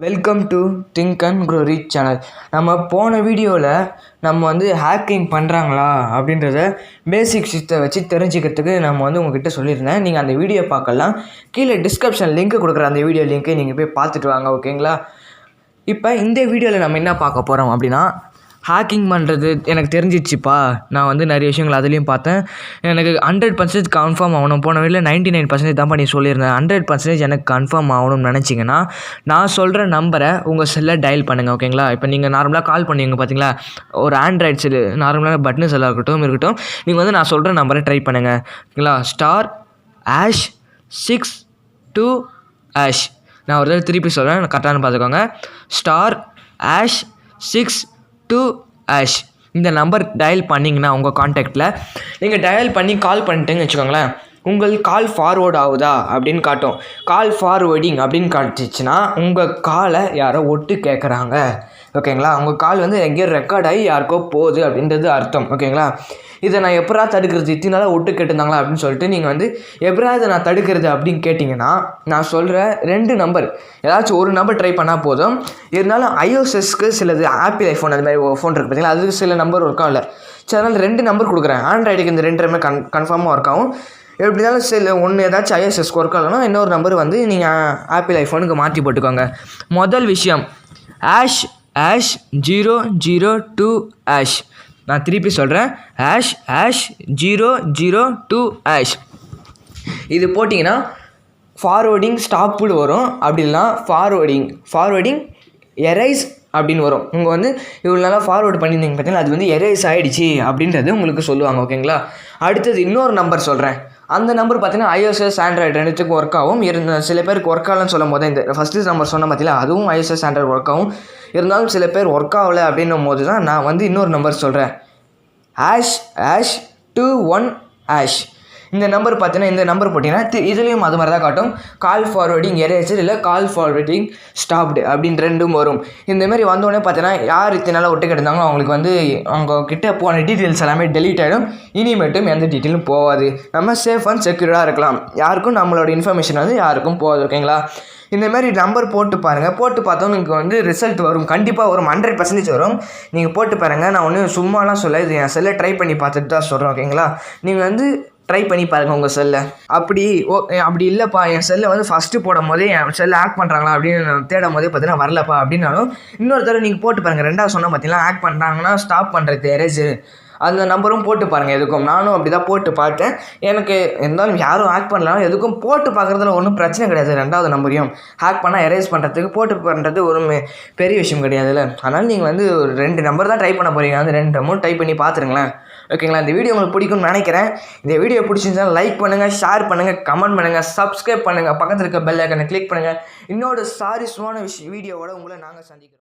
Welcome to think and grow rich channel. நம்ம போன வீடியோவில் நம்ம வந்து ஹேக்கிங் பண்ணுறாங்களா அப்படின்றத பேசிக் விஷயத்தை வச்சு தெரிஞ்சுக்கிறதுக்கு நம்ம வந்து உங்ககிட்ட சொல்லியிருந்தேன். நீங்கள் அந்த வீடியோ பார்க்கலாம். கீழே டிஸ்கிரிப்ஷன் லிங்க் கொடுக்குற அந்த வீடியோ லிங்க்கை நீங்கள் போய் பார்த்துட்டு வாங்க, ஓகேங்களா? இப்போ இந்த வீடியோவில் நம்ம என்ன பார்க்க போகிறோம் அப்படின்னா, ஹேக்கிங் பண்ணுறது எனக்கு தெரிஞ்சிச்சுப்பா. நான் வந்து நிறைய விஷயங்கள் அதுலேயும் பார்த்தேன். எனக்கு 100% கன்ஃபார்ம் ஆகணும். போன வீடியோவில் 99% தான் பண்ணி சொல்லியிருந்தேன். 100% எனக்கு கன்ஃபார்ம் ஆகணும்னு நினச்சிங்கன்னா நான் சொல்கிற நம்பரை உங்கள் செல்லில் டயல் பண்ணுங்கள், ஓகேங்களா? இப்போ நீங்கள் நார்மலாக கால் பண்ணுவீங்க பார்த்தீங்களா, ஒரு ஆண்ட்ராய்ட் செல்லு நார்மலாக பட்டனு செல்லாக இருக்கட்டும் நீங்கள் வந்து நான் சொல்கிற நம்பரை ட்ரை பண்ணுங்கள், ஓகேங்களா? *6*2#. நான் ஒரு தடவை திருப்பி சொல்கிறேன், கரெக்டானு பார்த்துக்கோங்க. *6*2#. இந்த நம்பர் டயல் பண்ணிங்கன்னா உங்கள் கான்டாக்டில் நீங்கள் டயல் பண்ணி கால் பண்ணிட்டேன்னு வச்சுக்கோங்களேன், உங்கள் கால் ஃபார்வேர்ட் ஆகுதா அப்படின்னு காட்டும். கால் ஃபார்வேர்டிங் அப்படின்னு காட்டுச்சுன்னா உங்கள் காலை யாரோ ஒட்டு கேட்குறாங்க, ஓகேங்களா? உங்கள் கால் வந்து எங்கேயோ ரெக்கார்ட் ஆகி யாருக்கோ போகுது அப்படின்றது அர்த்தம், ஓகேங்களா? இதை நான் எப்படா தடுக்கிறது, இத்தனால ஒட்டு கேட்டிருந்தாங்களா அப்படின்னு சொல்லிட்டு நீங்கள் வந்து எப்படா இதை நான் தடுக்கிறது அப்படின்னு கேட்டிங்கன்னா, நான் சொல்கிற 2 நம்பர் ஏதாச்சும் ஒரு நம்பர் ட்ரை பண்ணால் போதும். இருந்தாலும் iOSக்கு சிலது ஆப்பிள் ஐஃபோன் அது மாதிரி ஃபோன் இருக்குது பார்த்தீங்களா, அதுக்கு சில நம்பர் ஒர்க் ஆகல. சரி, அதனால் 2 நம்பர் கொடுக்குறேன். ஆண்ட்ராய்டுக்கு இந்த 2 கன்ஃபார்மாக ஒர்க் ஆகும். எப்படி இருந்தாலும் சில ஒன்று ஏதாச்சும் iOSக்கு ஒர்க் ஆகலைன்னா இன்னொரு நம்பர் வந்து நீங்கள் ஆப்பிள் ஐஃபோனுக்கு மாற்றி போட்டுக்கோங்க. முதல் விஷயம் #002#. நான் திருப்பி சொல்கிறேன், #002#. இது போட்டிங்கன்னா ஃபார்வேர்டிங் ஸ்டாப்புடு வரும். அப்படி இல்லைனா ஃபார்வேர்டிங் எரைஸ் அப்படின்னு வரும். உங்கள் வந்து இவ்வளோ நாளாக ஃபார்வேர்டு பண்ணியிருந்தீங்க பார்த்தீங்கன்னா, அது வந்து எரைஸ் ஆகிடுச்சு அப்படின்றது உங்களுக்கு சொல்லுவாங்க, ஓகேங்களா? அடுத்தது இன்னொரு நம்பர் சொல்கிறேன். அந்த நம்பர் பார்த்தீங்கன்னா iOS ஆண்ட்ராய்டு 2த்துக்கும் ஒர்க் ஆகும். சில பேருக்கு ஒர்க் ஆகலன்னு சொல்லும் போது இந்த ஃபஸ்ட்டு நம்பர் சொன்ன பார்த்தீங்களா, அதுவும் iOS ஆண்ட்ராய்டு ஒர்க் ஆகும். இருந்தாலும் சில பேர் ஒர்க் ஆகலை அப்படின்னும் போது தான் நான் வந்து இன்னொரு நம்பர் சொல்கிறேன், #21#. இந்த நம்பர் பார்த்தீங்கன்னா, இந்த நம்பர் போட்டிங்கன்னா இதுலேயும் அது மாதிரி தான் காட்டும். கால் ஃபார்வேர்டிங் எரேசர் இல்லை கால் ஃபார்வேர்டிங் ஸ்டாப்டு அப்படின்னு 2 வரும். இந்தமாரி வந்தோடனே பார்த்தீங்கன்னா, யார் இத்தனால ஒட்டு கேட்டிருந்தாங்களோ அவங்களுக்கு வந்து அவங்க கிட்ட போன டீட்டெயில்ஸ் எல்லாமே டெலீட் ஆகிடும். இனிமேட்டும் எந்த டீட்டெயிலும் போகாது. நம்ம சேஃப் அண்ட் செக்யூர்டாக இருக்கலாம். யாருக்கும் நம்மளோட இன்ஃபர்மேஷன் வந்து யாருக்கும் போகாது, ஓகேங்களா? இந்தமாரி நம்பர் போட்டு பாருங்கள். போட்டு பார்த்தோம் உங்களுக்கு வந்து ரிசல்ட் வரும், கண்டிப்பாக வரும், 100% வரும். நீங்கள் போட்டு பாருங்கள். நான் ஒன்றும் சும்மாலாம் சொல்ல, இது என் செல்லை ட்ரை பண்ணி பார்த்துட்டு தான் சொல்கிறேன், ஓகேங்களா? நீங்கள் வந்து ட்ரை பண்ணி பாருங்கள் உங்கள் செல்லை. அப்படி இல்லைப்பா, என் செல்லை வந்து ஃபஸ்ட்டு போடும் போதே என் செல்லை ஹேக் பண்ணுறாங்களா அப்படின்னு தேடும் போதே பார்த்தீங்கன்னா வரலப்பா அப்படின்னாலும் இன்னொரு தடவை நீங்கள் போட்டு பாருங்கள். 2வது சொன்னால் பார்த்தீங்கன்னா, ஹேக் பண்ணுறாங்கன்னா ஸ்டாப் பண்ணுறது எரேஸு அந்த நம்பரும் போட்டு பாருங்கள். எதுக்கும் நானும் அப்படி தான் போட்டு பார்த்தேன். எனக்கு இருந்தாலும் யாரும் ஹேக் பண்ணலாம், எதுக்கும் போட்டு பார்க்குறதுல ஒன்றும் பிரச்சனை கிடையாது. 2வது நம்பரையும் ஹேக் பண்ணால் எரேஸ் பண்ணுறதுக்கு போட்டு பண்ணுறது ஒரு பெரிய விஷயம் கிடையாதுல்ல. அதனால் நீங்கள் வந்து 2 நம்பர் தான் ட்ரை பண்ண போகிறீங்க. அந்த 2 நம்பரும் ட்ரை பண்ணி பார்த்துருங்களேன், ஓகேங்களா? இந்த வீடியோ உங்களுக்கு பிடிக்கும்னு நினைக்கிறேன். இந்த வீடியோ பிடிச்சிருந்தாலும் லைக் பண்ணுங்கள், ஷேர் பண்ணுங்கள், கமெண்ட் பண்ணுங்கள், சப்ஸ்கிரைப் பண்ணுங்கள், பக்கத்தில் இருக்க பெல் ஐக்கனை கிளிக் பண்ணுங்கள். இன்னொரு சாரிஸ்வான வீடியோவோட உங்களை நாங்கள் சந்திக்கிறோம்.